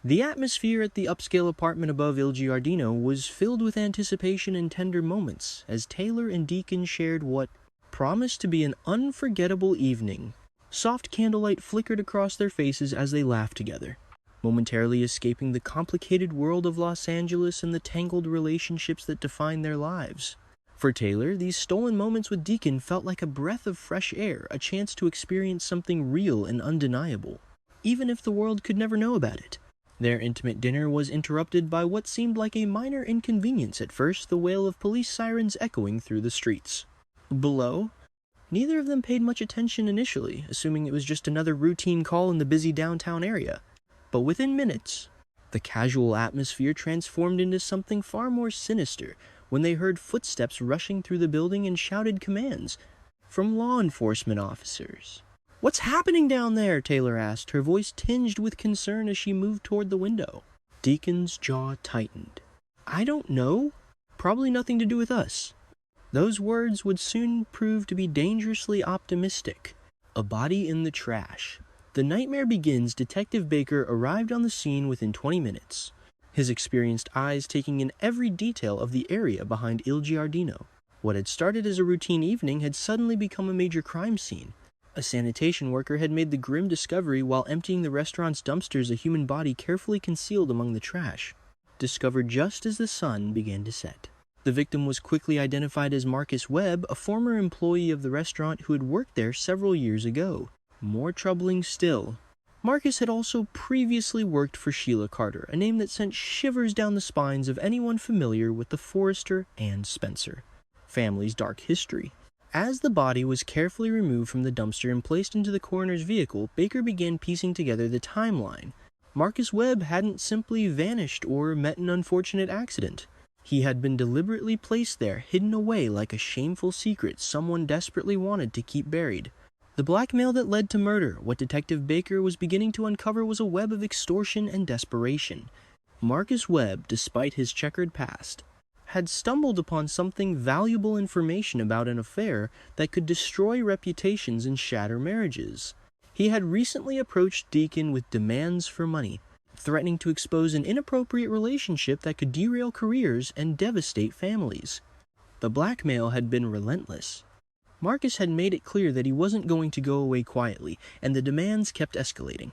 The atmosphere at the upscale apartment above Il Giardino was filled with anticipation and tender moments as Taylor and Deacon shared what promised to be an unforgettable evening. Soft candlelight flickered across their faces as they laughed together, momentarily escaping the complicated world of Los Angeles and the tangled relationships that define their lives. For Taylor, these stolen moments with Deacon felt like a breath of fresh air, a chance to experience something real and undeniable, even if the world could never know about it. Their intimate dinner was interrupted by what seemed like a minor inconvenience at first, the wail of police sirens echoing through the streets. Below, neither of them paid much attention initially, assuming it was just another routine call in the busy downtown area. But within minutes, the casual atmosphere transformed into something far more sinister when they heard footsteps rushing through the building and shouted commands from law enforcement officers. "What's happening down there?" Taylor asked, her voice tinged with concern as she moved toward the window. Deacon's jaw tightened. "I don't know. Probably nothing to do with us." Those words would soon prove to be dangerously optimistic. A body in the trash. The nightmare begins. Detective Baker arrived on the scene within 20 minutes, his experienced eyes taking in every detail of the area behind Il Giardino. What had started as a routine evening had suddenly become a major crime scene. A sanitation worker had made the grim discovery while emptying the restaurant's dumpsters, a human body carefully concealed among the trash, discovered just as the sun began to set. The victim was quickly identified as Marcus Webb, a former employee of the restaurant who had worked there several years ago. More troubling still, Marcus had also previously worked for Sheila Carter, a name that sent shivers down the spines of anyone familiar with the Forrester and Spencer family's dark history. As the body was carefully removed from the dumpster and placed into the coroner's vehicle, Baker began piecing together the timeline. Marcus Webb hadn't simply vanished or met an unfortunate accident. He had been deliberately placed there, hidden away like a shameful secret someone desperately wanted to keep buried. The blackmail that led to murder, what Detective Baker was beginning to uncover, was a web of extortion and desperation. Marcus Webb, despite his checkered past, had stumbled upon something valuable information about an affair that could destroy reputations and shatter marriages. He had recently approached Deacon with demands for money, threatening to expose an inappropriate relationship that could derail careers and devastate families. The blackmail had been relentless. Marcus had made it clear that he wasn't going to go away quietly, and the demands kept escalating.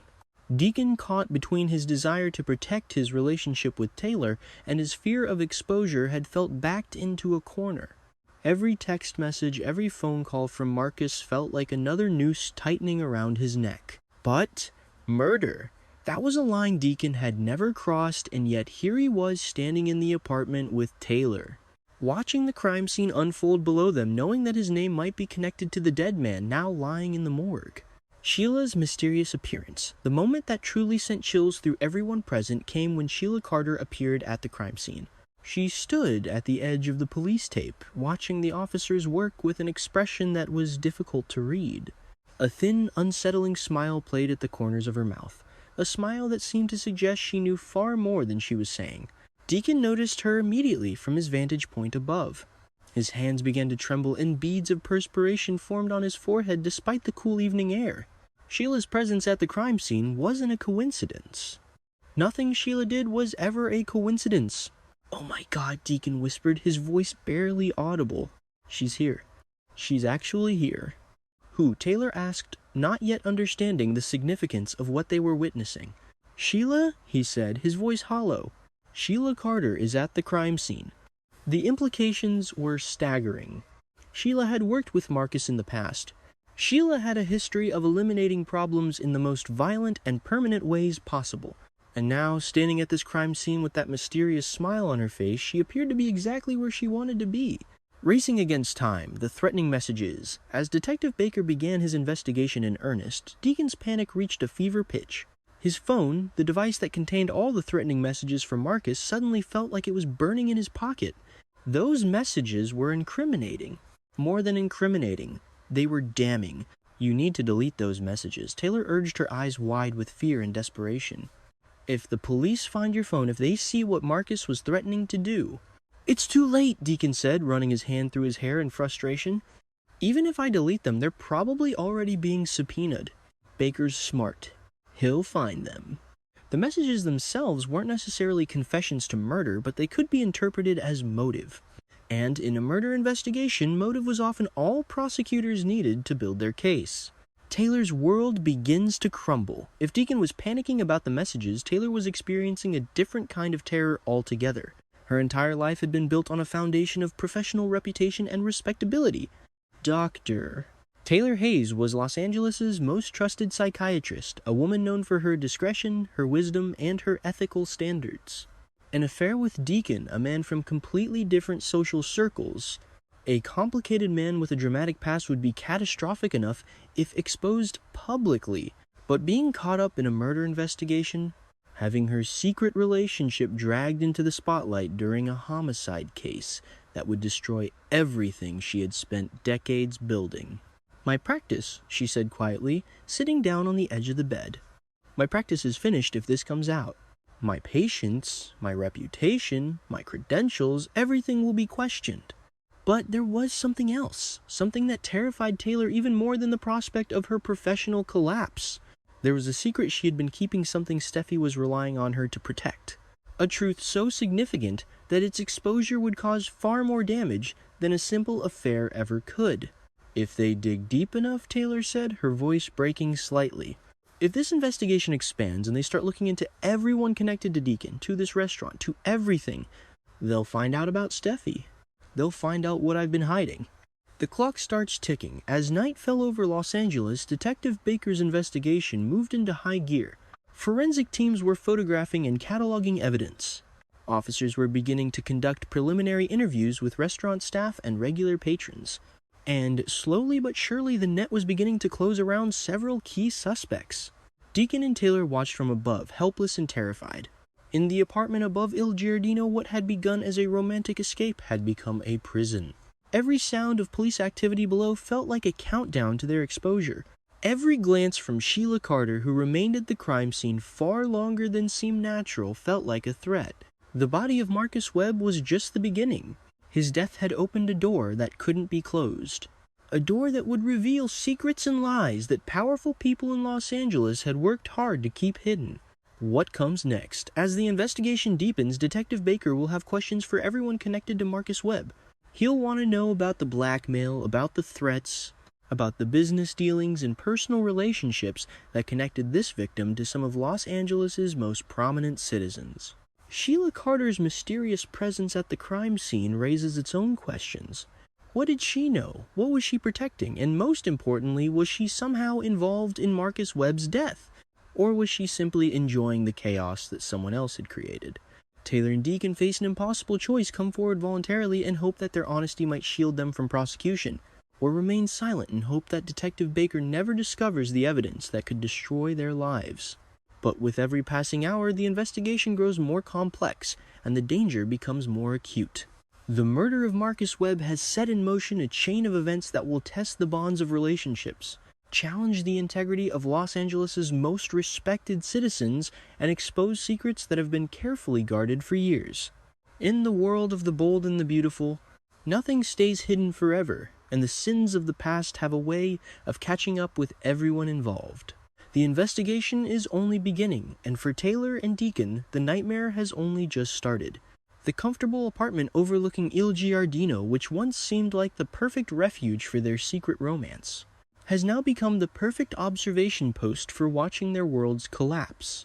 Deacon, caught between his desire to protect his relationship with Taylor and his fear of exposure, had felt backed into a corner. Every text message, every phone call from Marcus felt like another noose tightening around his neck. But murder, that was a line Deacon had never crossed, and yet here he was standing in the apartment with Taylor, watching the crime scene unfold below them, knowing that his name might be connected to the dead man now lying in the morgue. Sheila's mysterious appearance. The moment that truly sent chills through everyone present came when Sheila Carter appeared at the crime scene. She stood at the edge of the police tape, watching the officers work with an expression that was difficult to read. A thin, unsettling smile played at the corners of her mouth, a smile that seemed to suggest she knew far more than she was saying. Deacon noticed her immediately from his vantage point above. His hands began to tremble and beads of perspiration formed on his forehead despite the cool evening air. Sheila's presence at the crime scene wasn't a coincidence. Nothing Sheila did was ever a coincidence. "Oh my God," Deacon whispered, his voice barely audible. "She's here. She's actually here." "Who?" Taylor asked, not yet understanding the significance of what they were witnessing. "Sheila?" he said, his voice hollow. "Sheila Carter is at the crime scene." The implications were staggering. Sheila had worked with Marcus in the past. Sheila had a history of eliminating problems in the most violent and permanent ways possible. And now, standing at this crime scene with that mysterious smile on her face, she appeared to be exactly where she wanted to be. Racing against time, the threatening messages. As Detective Baker began his investigation in earnest, Deacon's panic reached a fever pitch. His phone, the device that contained all the threatening messages from Marcus, suddenly felt like it was burning in his pocket. Those messages were incriminating. More than incriminating, they were damning. "You need to delete those messages," Taylor urged, her eyes wide with fear and desperation. "If the police find your phone, if they see what Marcus was threatening to do..." "It's too late," Deacon said, running his hand through his hair in frustration. "Even if I delete them, they're probably already being subpoenaed. Baker's smart. He'll find them." The messages themselves weren't necessarily confessions to murder, but they could be interpreted as motive. And in a murder investigation, motive was often all prosecutors needed to build their case. Taylor's world begins to crumble. If Deacon was panicking about the messages, Taylor was experiencing a different kind of terror altogether. Her entire life had been built on a foundation of professional reputation and respectability. Dr. Taylor Hayes was Los Angeles' most trusted psychiatrist, a woman known for her discretion, her wisdom, and her ethical standards. An affair with Deacon, a man from completely different social circles, a complicated man with a dramatic past, would be catastrophic enough if exposed publicly. But being caught up in a murder investigation, having her secret relationship dragged into the spotlight during a homicide case that would destroy everything she had spent decades building. "My practice," she said quietly, sitting down on the edge of the bed. "My practice is finished if this comes out. My patients, my reputation, my credentials, everything will be questioned." But there was something else, something that terrified Taylor even more than the prospect of her professional collapse. There was a secret she had been keeping, something Steffi was relying on her to protect. A truth so significant that its exposure would cause far more damage than a simple affair ever could. "If they dig deep enough," Taylor said, her voice breaking slightly. "If this investigation expands and they start looking into everyone connected to Deacon, to this restaurant, to everything, they'll find out about Steffi. They'll find out what I've been hiding." The clock starts ticking. As night fell over Los Angeles, Detective Baker's investigation moved into high gear. Forensic teams were photographing and cataloging evidence. Officers were beginning to conduct preliminary interviews with restaurant staff and regular patrons. And slowly but surely the net was beginning to close around several key suspects. Deacon and Taylor watched from above, helpless and terrified. In the apartment above Il Giardino, what had begun as a romantic escape had become a prison. Every sound of police activity below felt like a countdown to their exposure. Every glance from Sheila Carter, who remained at the crime scene far longer than seemed natural, felt like a threat. The body of Marcus Webb was just the beginning. His death had opened a door that couldn't be closed. A door that would reveal secrets and lies that powerful people in Los Angeles had worked hard to keep hidden. What comes next? As the investigation deepens, Detective Baker will have questions for everyone connected to Marcus Webb. He'll want to know about the blackmail, about the threats, about the business dealings and personal relationships that connected this victim to some of Los Angeles' most prominent citizens. Sheila Carter's mysterious presence at the crime scene raises its own questions. What did she know? What was she protecting? And most importantly, was she somehow involved in Marcus Webb's death? Or was she simply enjoying the chaos that someone else had created? Taylor and Deacon face an impossible choice: come forward voluntarily and hope that their honesty might shield them from prosecution, or remain silent and hope that Detective Baker never discovers the evidence that could destroy their lives. But with every passing hour, the investigation grows more complex, and the danger becomes more acute. The murder of Marcus Webb has set in motion a chain of events that will test the bonds of relationships, challenge the integrity of Los Angeles' most respected citizens, and expose secrets that have been carefully guarded for years. In the world of the bold and the beautiful, nothing stays hidden forever, and the sins of the past have a way of catching up with everyone involved. The investigation is only beginning, and for Taylor and Deacon, the nightmare has only just started. The comfortable apartment overlooking Il Giardino, which once seemed like the perfect refuge for their secret romance, has now become the perfect observation post for watching their worlds collapse.